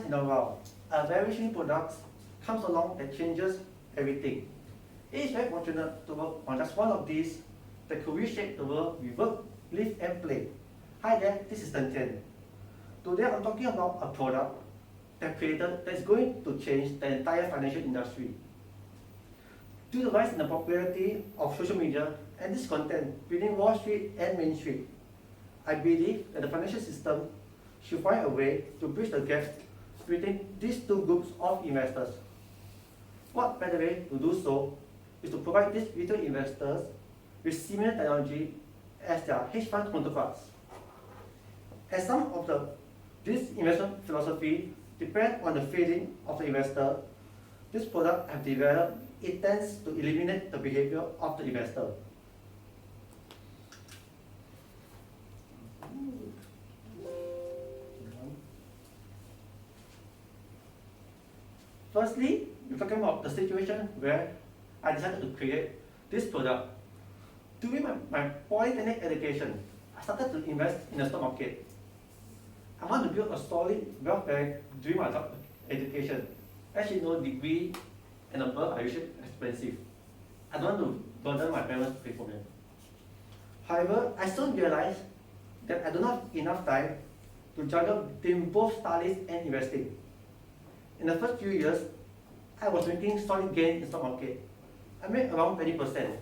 in a while, a very new product comes along that changes everything. It is very fortunate to work on just one of these that could reshape the world we work, live, and play. Hi there, this is Tan Tian. Today I'm talking about a product that's going to change the entire financial industry. Due to the rise in the popularity of social media and this content within Wall Street and Main Street, I believe that the financial system should find a way to bridge the gap between these two groups of investors. What better way to do so is to provide these retail investors with similar technology as their hedge fund counterparts. As some of this investment philosophy depend on the feeling of the investor, this product have developed intends to eliminate the behavior of the investor. Firstly, we're talking about the situation where I decided to create this product. During my polytechnic education, I started to invest in the stock market. I want to build a solid wealth bank during my education. As you know, degree and above are usually expensive. I don't want to burden my parents to pay for them. However, I soon realized that I don't have enough time to juggle between both studies and investing. In the first few years, I was making solid gains in stock market. I made around 20%.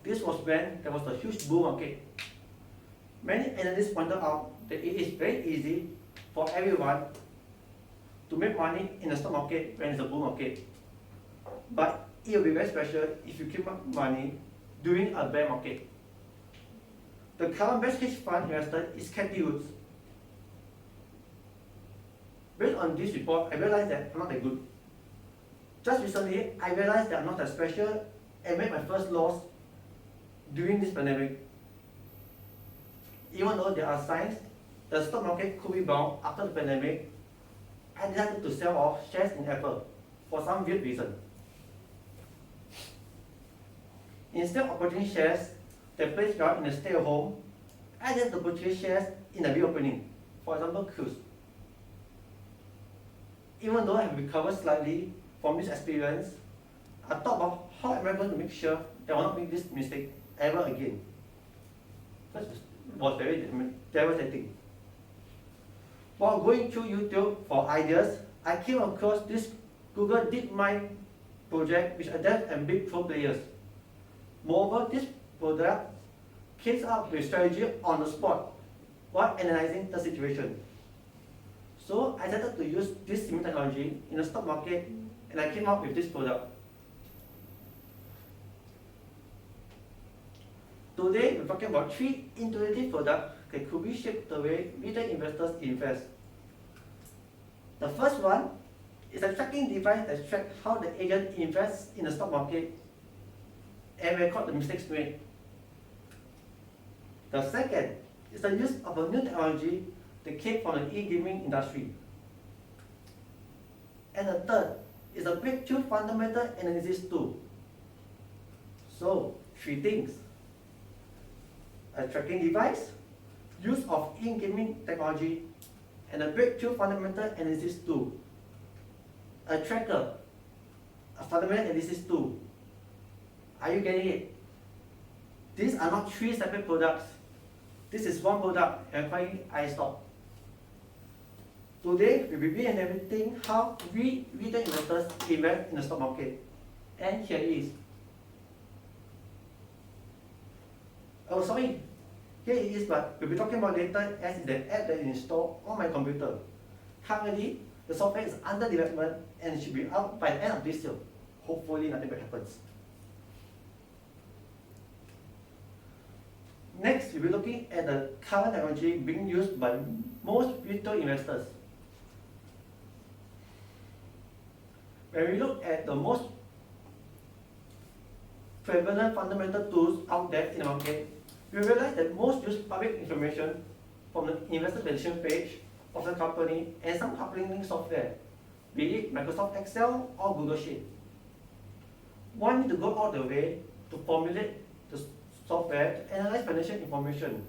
This was when there was a huge bull market. Many analysts pointed out that it is very easy for everyone to make money in the stock market when it's a bull market. But it will be very special if you keep up money during a bear market. The current best hedge fund investor is Cathy Woods. Based on this report, I realized that I'm not that good. Just recently, I realized that I'm not that special and made my first loss during this pandemic. Even though there are signs the stock market could rebound after the pandemic, I decided to sell off shares in Apple for some weird reason. Instead of purchasing shares that place well in a stay at home, I decided to purchase shares in a reopening, for example, cruise. Even though I have recovered slightly from this experience, I thought about how am I going to make sure that I will not make this mistake ever again. That was very devastating. While going through YouTube for ideas, I came across this Google DeepMind project which adapts and big pro players. Moreover, this product came up with strategy on the spot while analyzing the situation. So I decided to use this similar technology in the stock market and I came up with this product. Today we're talking about 3 intuitive products that could reshape the way retail investors invest. The first one is a tracking device that tracks how the agent invests in the stock market and record the mistakes made. The second is the use of a new technology that came from the e-gaming industry. And the third is a breakthrough fundamental analysis tool. So, 3 things. A tracking device, use of in-gaming technology, and a breakthrough fundamental analysis tool. A tracker, a fundamental analysis tool. Are you getting it? These are not 3 separate products. This is one product requiring iStock. Today, we will be reinventing how we retail investors invest in the stock market. And here it is. Oh, sorry. Here it is, but we'll be talking about later as it's the app that is installed on my computer. Currently, the software is under development and should be out by the end of this year. Hopefully, nothing bad happens. Next, we'll be looking at the current technology being used by most retail investors. When we look at the most prevalent fundamental tools out there in the market, we realize that most use public information from the investor valuation page of the company and some coupling software, be it Microsoft Excel or Google Sheet. One need to go all the way to formulate the software to analyze financial information.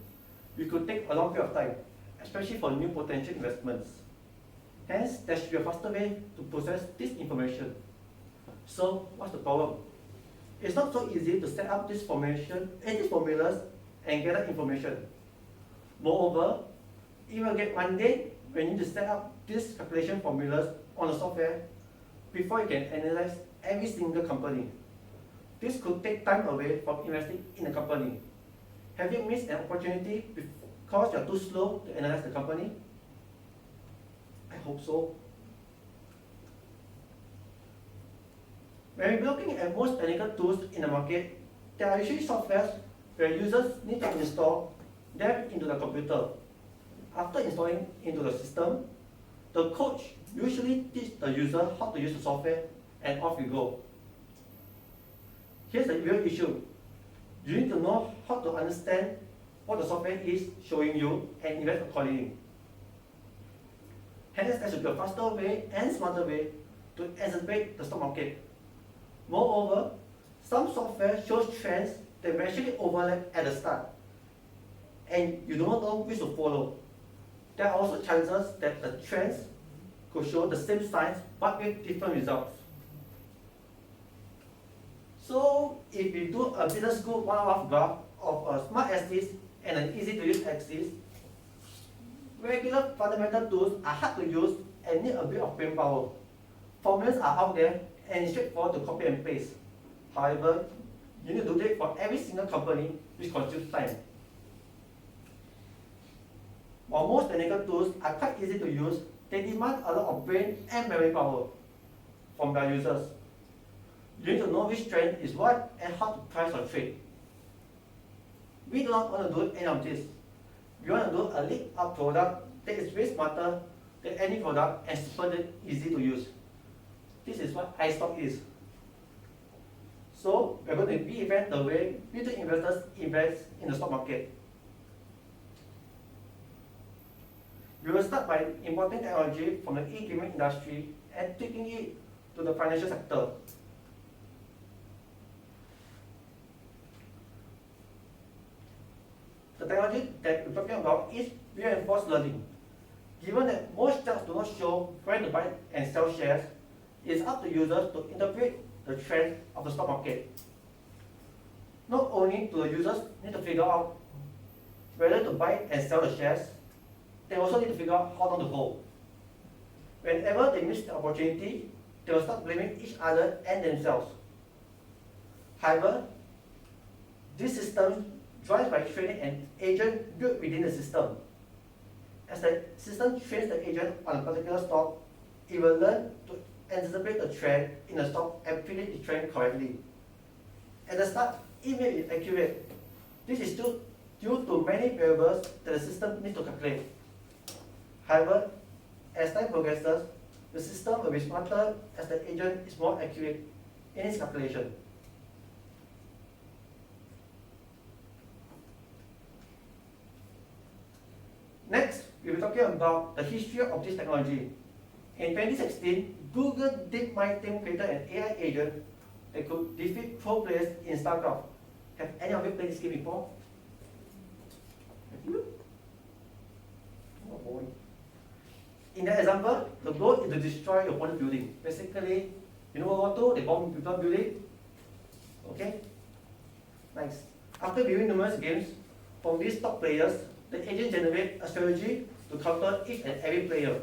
We could take a long period of time, especially for new potential investments. Hence, there should be a faster way to process this information. So, what's the problem? It's not so easy to set up these formulas and gather information. Moreover, it will get one day when you need to set up these calculation formulas on the software before you can analyze every single company. This could take time away from investing in a company. Have you missed an opportunity because you are too slow to analyze the company? I hope so. When we're looking at most technical tools in the market, there are usually softwares where users need to install them into the computer. After installing into the system, the coach usually teaches the user how to use the software, and off you go. Here's the real issue. You need to know how to understand what the software is showing you and invest accordingly. Hence, there should be a faster way and smarter way to anticipate the stock market. Moreover, some software shows trends that may actually overlap at the start, and you do not know which to follow. There are also chances that the trends could show the same signs but with different results. So, if we do a business school one-off graph of a smart axis and an easy-to-use axis, regular fundamental tools are hard to use and need a bit of brain power. Formulas are out there and it's straightforward to copy and paste. However, you need to do it for every single company, which consumes time. While most technical tools are quite easy to use, they demand a lot of brain and memory power from their users. You need to know which trend is what and how to price or trade. We do not want to do any of this. We want to do a lead-up product that is way smarter than any product and super easy to use. This is what iStock is. So, we're going to reinvent the way retail investors invest in the stock market. We will start by importing technology from the e-gaming industry and taking it to the financial sector. The technology that we're talking about is reinforced learning. Given that most charts do not show when to buy and sell shares, it's up to users to interpret the trend of the stock market. Not only do the users need to figure out whether to buy and sell the shares, they also need to figure out how long to hold. Whenever they miss the opportunity, they will start blaming each other and themselves. However, this system drives by training an agent built within the system. As the system trains the agent on a particular stock, it will learn to anticipate the trend in the stock and predict the trend correctly. At the start, it may be accurate. This is due to many variables that the system needs to calculate. However, as time progresses, the system will be smarter as the agent is more accurate in its calculation. Next, we will be talking about the history of this technology. In 2016, Google DeepMind team created an AI agent that could defeat pro players in StarCraft. Have any of you played this game before? Have you? Oh boy. In that example, the goal is to destroy your opponent's building. Basically, you know World War II, they bomb people building. Okay? Nice. After viewing numerous games from these top players, the agent generates a strategy to counter each and every player.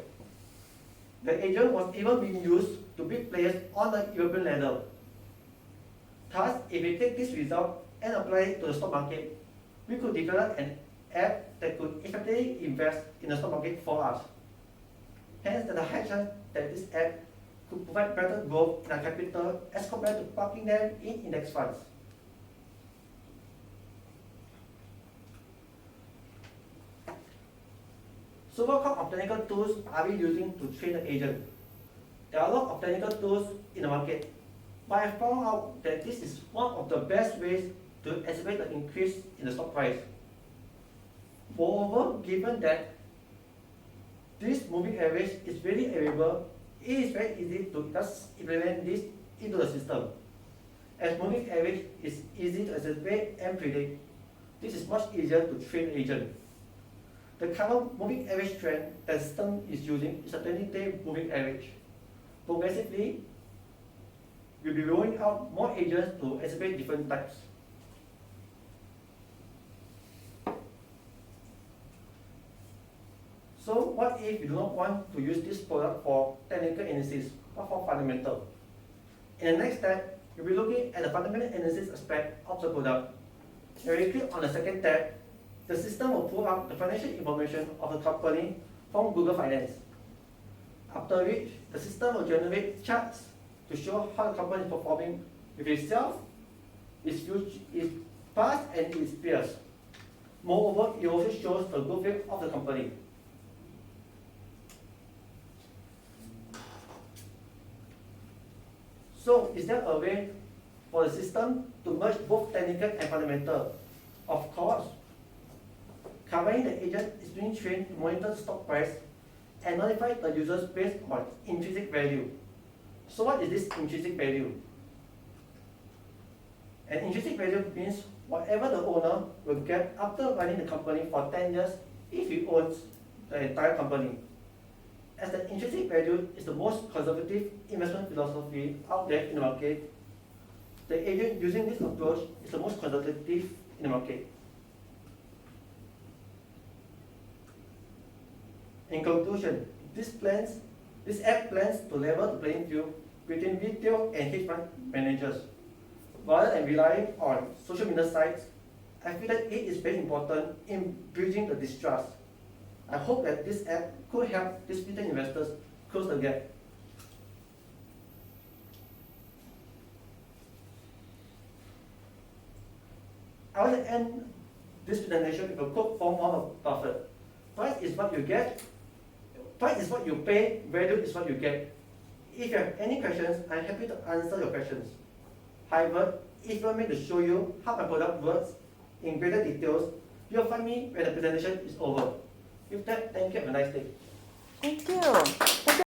The agent was even being used to beat players on the European ladder. Thus, if we take this result and apply it to the stock market, we could develop an app that could effectively invest in the stock market for us. Hence, there's a high chance that this app could provide better growth in our capital as compared to parking them in index funds. So what kind of technical tools are we using to train the agent? There are a lot of technical tools in the market, but I found out that this is one of the best ways to anticipate the increase in the stock price. Moreover, given that this moving average is really available, it is very easy to just implement this into the system. As moving average is easy to anticipate and predict, this is much easier to train the agent. The current moving average trend that the system is using is a 20-day moving average. Progressively, we'll be rolling out more agents to exhibit different types. So what if you do not want to use this product for technical analysis, but for fundamental? In the next step, we'll be looking at the fundamental analysis aspect of the product. When we click on the second tab, the system will pull out the financial information of the company from Google Finance. After which, the system will generate charts to show how the company is performing with itself, its past, and its peers. Moreover, it also shows the growth rate of the company. So, is there a way for the system to merge both technical and fundamental? Of course. Currently, the agent is being trained to monitor the stock price and notify the users based on intrinsic value. So what is this intrinsic value? An intrinsic value means whatever the owner will get after running the company for 10 years if he owns the entire company. As the intrinsic value is the most conservative investment philosophy out there in the market, the agent using this approach is the most conservative in the market. In conclusion, this app plans to level the playing field between retail and hedge fund managers. Rather than relying on social media sites, I feel that it is very important in bridging the distrust. I hope that this app could help these retail investors close the gap. I want to end this presentation with a quote from Warren Buffett. Price is what you get. Price is what you pay. Value is what you get. If you have any questions, I'm happy to answer your questions. However, if you want me to show you how my product works in greater details, you'll find me when the presentation is over. With that, thank you. Have a nice day. Thank you.